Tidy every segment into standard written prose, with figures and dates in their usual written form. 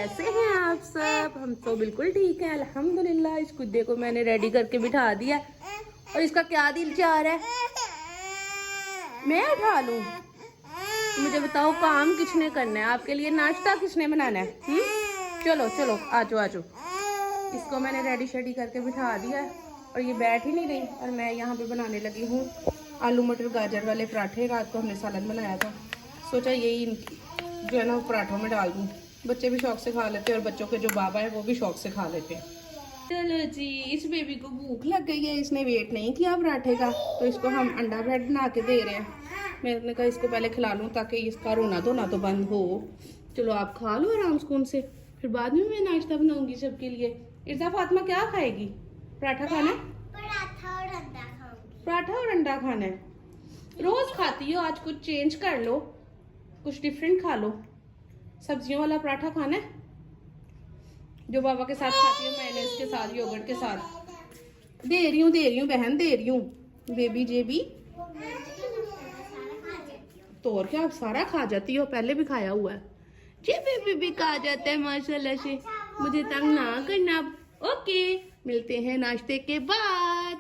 कैसे हैं आप सब? हम तो बिल्कुल ठीक है अल्हम्दुलिल्लाह। इस गुड्डे को मैंने रेडी करके बिठा दिया और इसका क्या दिल चाह रहा है मैं उठा लूं? मुझे बताओ काम किसने करना है? आपके लिए नाश्ता किसने बनाना है? चलो चलो आजो आजो। इसको मैंने रेडी शेडी करके बिठा दिया है और ये बैठ ही नहीं रही और मैं यहाँ पे बनाने लगी हूँ आलू मटर गाजर वाले पराठे। रात को हमने सालन बनाया था, सोचा यही जो है ना पराठों में डाल दूँ। बच्चे भी शौक से खा लेते हैं और बच्चों के जो बाबा है वो भी शौक से खा लेते हैं। चलो जी, इस बेबी को भूख लग गई है, इसने वेट नहीं किया पराठे का, तो इसको हम अंडा ब्रेड बना के दे रहे हैं। मैंने कहा इसको पहले खिला लूँ ताकि इसका रोना धोना तो बंद हो। चलो आप खा लो आराम सुकून से, फिर बाद में मैं नाश्ता बनाऊंगी सबके लिए। इर्जा फातिमा क्या खाएगी? पराठा खाना है? पराठा और अंडा खाऊंगी। पराठा और अंडा खाना है? रोज खाती हो, आज कुछ चेंज कर लो, कुछ डिफरेंट खा लो। सब्जियों वाला पराठा खाना है जो बाबा के साथ खाती हो, मैंने इसके साथ योगर्ट के साथ। दे रही हूँ बहन, दे रही हूँ। बेबी जेबी तो और क्या, सारा खा जाती हो, पहले भी खाया हुआ है। जे बेबी भी खा जाता है माशाल्लाह से। मुझे तंग ना करना। ओके, मिलते हैं नाश्ते के बाद।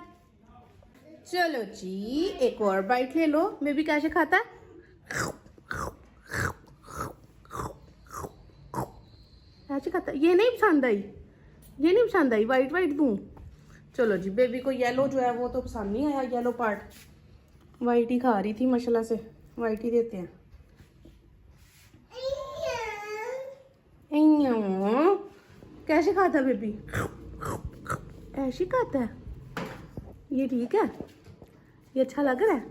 चलो जी, एक और बाइट ले लो। बेबी कैसे खाता है? ऐसे खाता? ये नहीं पसंद आई, ये नहीं पसंद आई, वाइट वाइट दूं? चलो जी, बेबी को येलो जो है वो तो पसंद नहीं आया, येलो पार्ट। वाइट ही खा रही थी माशाल्लाह से, वाइट ही देते हैं। कैसे खाता बेबी? ऐसे खाता है? ये ठीक है, ये अच्छा लग रहा है।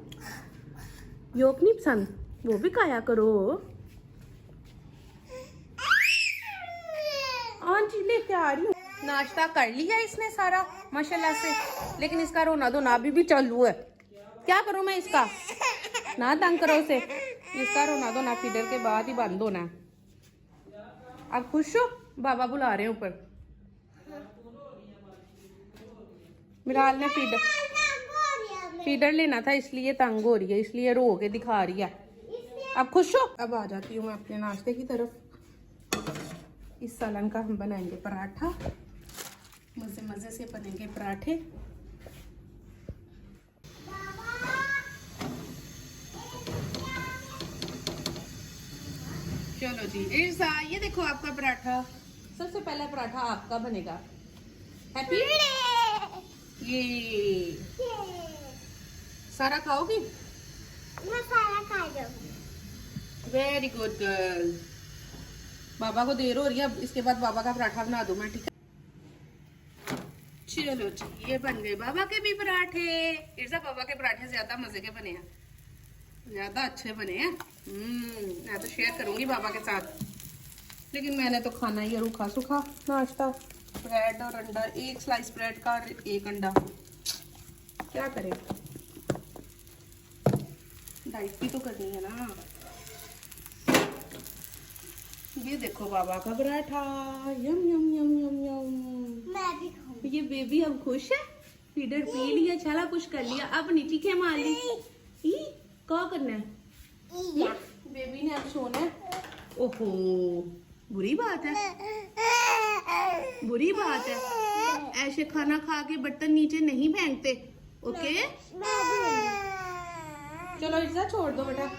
योक नहीं पसंद, वो भी खाया करो। आंटी लेके आ रही हूँ। नाश्ता कर लिया इसने सारा माशाल्लाह से, लेकिन इसका रोना धोना अभी भी चालू है। क्या करूं मैं इसका? ना तंग करो उसे, इसका रोना धोना फीडर के बाद ही बंद होना है। आप खुश हो? बाबा बुला रहे हैं ऊपर। मिराल ने फीडर लेना था इसलिए तंग हो रही है, इसलिए रो के दिखा रही है। आप खुश हो? अब आ जाती हूँ मैं अपने नाश्ते की तरफ। इस सालन का हम बनाएंगे पराठा, मजे मजे से बनेंगे पराठे। चलो जी इर्जा, ये देखो आपका पराठा। सबसे पहला पराठा आपका बनेगा। हैप्पी? ये सारा खाओगी? मैं सारा खा जाऊंगी। Very good girl. बाबा को देर हो रही है, अब इसके बाद बाबा का पराठा बना दूं मैं, ठीक है? चलो जी, ये बन गए बाबा के भी पराठे। इर्जा, बाबा के पराठे ज्यादा मजे के बने हैं, ज्यादा अच्छे बने हैं। मैं तो शेयर करूंगी बाबा के साथ, लेकिन मैंने तो खाना ही है रूखा सूखा नाश्ता। ब्रेड और अंडा, एक स्लाइस ब्रेड का और एक अंडा, क्या करें, डाइट भी तो करनी है ना। ये देखो बाबा का पराठा, यम यम यम यम यम। मैं भी खाऊंगी। ये बेबी अब खुश है, फीडर पी लिया, सारा कुछ कर लिया, अब नीचे क्या मार ली। क्या करना है? बेबी ने अब सोना है। ओहो, बुरी बात है, बुरी बात है। ऐसे खाना खा के बर्तन नीचे नहीं फेंकते, ओके? चलो इसे छोड़ दो बेटा।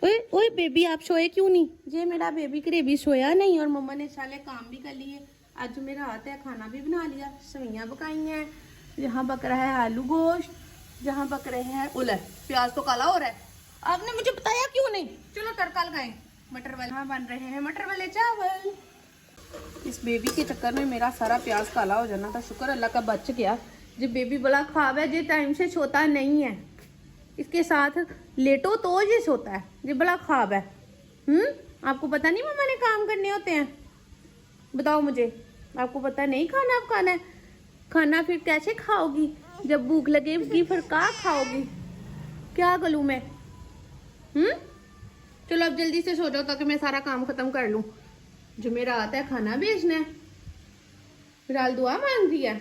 ओए ओए बेबी, आप सोए क्यों नहीं? ये मेरा बेबी करेबी सोया नहीं और मम्मा ने साले काम भी कर लिए। आज मेरा हाथ है, खाना भी बना लिया, सवैयां पकाई हैं। यहाँ पक रहा है आलू गोश्त, जहाँ पक रहे हैं उलर, प्याज तो काला हो रहा है। आपने मुझे बताया क्यों नहीं? चलो तड़का लगाएं। मटर वाले यहाँ बन रहे हैं मटर वाले चावल। इस बेबी के चक्कर में मेरा सारा प्याज काला हो जाना था, शुक्र अल्लाह का बच गया। जो बेबी बड़ा ख्वाब है, जो टाइम से सोता नहीं है, इसके साथ लेटो तो ये सोता है, ये बड़ा ख्वाब है। आपको पता नहीं मम्मा ने काम करने होते हैं? बताओ मुझे, आपको पता नहीं खाना अब खाना है? खाना फिर कैसे खाओगी? जब भूख लगेगी फिर क्या खाओगी? क्या करूं मैं? चलो अब जल्दी से सो जाओ ताकि मैं सारा काम खत्म कर लूं। जो मेरा आता है खाना भेजना है। फिलहाल दुआ मांग रही है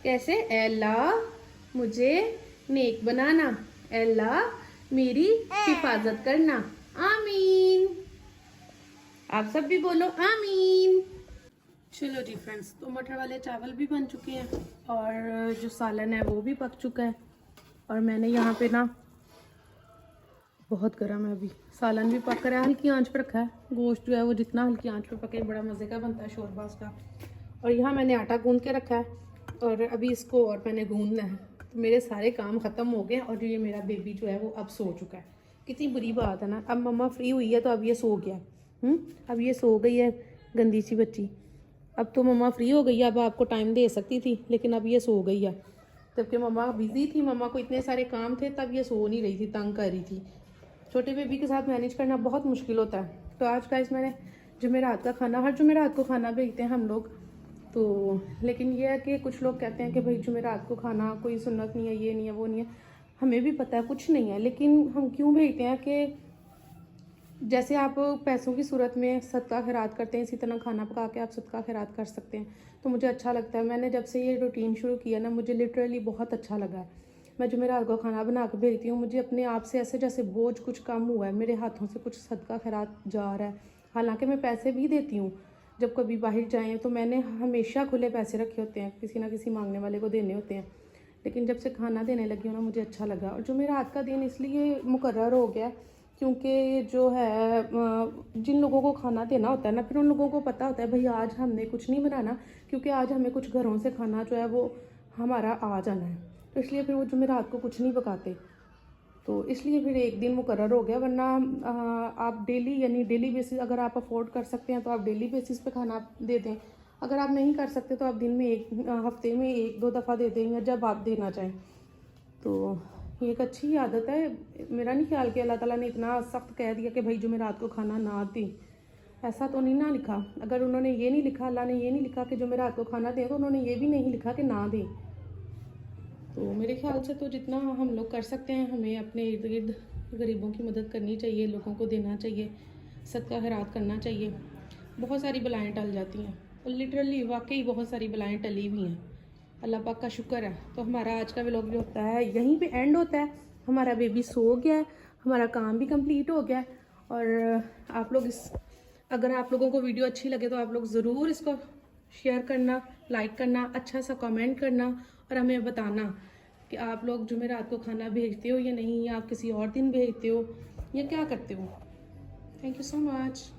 कैसे? अल्लाह मुझे नेक बनाना, अल्लाह मेरी हिफाजत करना, आमीन। आप सब भी बोलो आमीन। चलो जी फ्रेंड्स, तो मटर वाले चावल भी बन चुके हैं और जो सालन है वो भी पक चुका है। और मैंने यहाँ पे ना, बहुत गर्म है अभी, सालन भी पक रहा है, हल्की आंच पर रखा है। गोश्त जो है वो जितना हल्की आंच पर पके बड़ा मज़े का बनता है शोरबा उसका। और यहाँ मैंने आटा गूंद के रखा है और अभी इसको और मैंने गूंदना है। तो मेरे सारे काम ख़त्म हो गए और ये मेरा बेबी जो है वो अब सो चुका है। कितनी बुरी बात है ना, अब मम्मा फ्री हुई है तो अब ये सो गया। अब ये सो गई है गंदी सी बच्ची। अब तो मम्मा फ्री हो गई है, अब आपको टाइम दे सकती थी, लेकिन अब ये सो गई है। जबकि मम्मा बिजी थी, मम्मा को इतने सारे काम थे, तब ये सो नहीं रही थी, तंग कर रही थी। छोटे बेबी के साथ मैनेज करना बहुत मुश्किल होता है। तो आज का मैंने जुमेरात का खाना, हर जुमेरात को खाना भेजते हैं हम लोग। तो लेकिन ये है कि कुछ लोग कहते हैं कि भाई जुमेरात को खाना कोई सुन्नत नहीं है, ये नहीं है, वो नहीं है। हमें भी पता है कुछ नहीं है, लेकिन हम क्यों भेजते हैं कि जैसे आप पैसों की सूरत में सदका खैरात करते हैं, इसी तरह खाना पका के आप सदका खैरात कर सकते हैं। तो मुझे अच्छा लगता है। मैंने जब से ये रूटीन शुरू किया ना, मुझे लिटरली बहुत अच्छा लगा है। मैं जुमेरात को खाना बना के भेजती हूँ, मुझे अपने आप से ऐसे जैसे बोझ कुछ कम हुआ है, मेरे हाथों से कुछ सदका खैरात जा रहा है। हालांकि मैं पैसे भी देती हूँ, जब कभी बाहर जाएँ तो मैंने हमेशा खुले पैसे रखे होते हैं, किसी ना किसी मांगने वाले को देने होते हैं। लेकिन जब से खाना देने लगी हूँ ना, मुझे अच्छा लगा। और जुमेरात का दिन इसलिए मुकर्रर हो गया क्योंकि जो है जिन लोगों को खाना देना होता है ना, फिर उन लोगों को पता होता है भाई आज हमने कुछ नहीं बनाना, क्योंकि आज हमें कुछ घरों से खाना जो है वो हमारा आ जाना है। तो इसलिए फिर वो जुमेरात को कुछ नहीं पकाते। तो इसलिए फिर एक दिन मुकर्रर हो गया। वरना आप डेली, यानी डेली बेसिस, अगर आप अफोर्ड कर सकते हैं तो आप डेली बेसिस पे खाना दे दें। अगर आप नहीं कर सकते तो आप दिन में हफ्ते में 1-2 दफ़ा दे दें, या जब आप देना चाहें। तो ये एक अच्छी आदत है। मेरा नहीं ख्याल कि अल्लाह ताला ने इतना सख्त कह दिया कि भाई जुमेरात को खाना ना दें, ऐसा तो नहीं ना लिखा। अगर उन्होंने ये नहीं लिखा, अल्लाह ने ये नहीं लिखा कि जुमेरात को खाना दें, तो उन्होंने ये भी नहीं लिखा कि ना दें। तो मेरे ख्याल से तो जितना हम लोग कर सकते हैं, हमें अपने इर्द गिर्द गरीबों की मदद करनी चाहिए, लोगों को देना चाहिए, सदका खैरात करना चाहिए। बहुत सारी बलाएँ टल जाती हैं, और लिटरली वाकई बहुत सारी बलाएँ टली हुई हैं। अल्लाह पाक का शुक्र है। तो हमारा आज का व्लॉग जो होता है यहीं पे एंड होता है। हमारा बेबी सो गया है, हमारा काम भी कंप्लीट हो गया है। और आप लोग अगर आप लोगों को वीडियो अच्छी लगे तो आप लोग ज़रूर इसको शेयर करना, लाइक करना, अच्छा सा कमेंट करना, और हमें बताना कि आप लोग जुमेरात को खाना भेजते हो या नहीं, या आप किसी और दिन भेजते हो, या क्या करते हो। Thank you so much.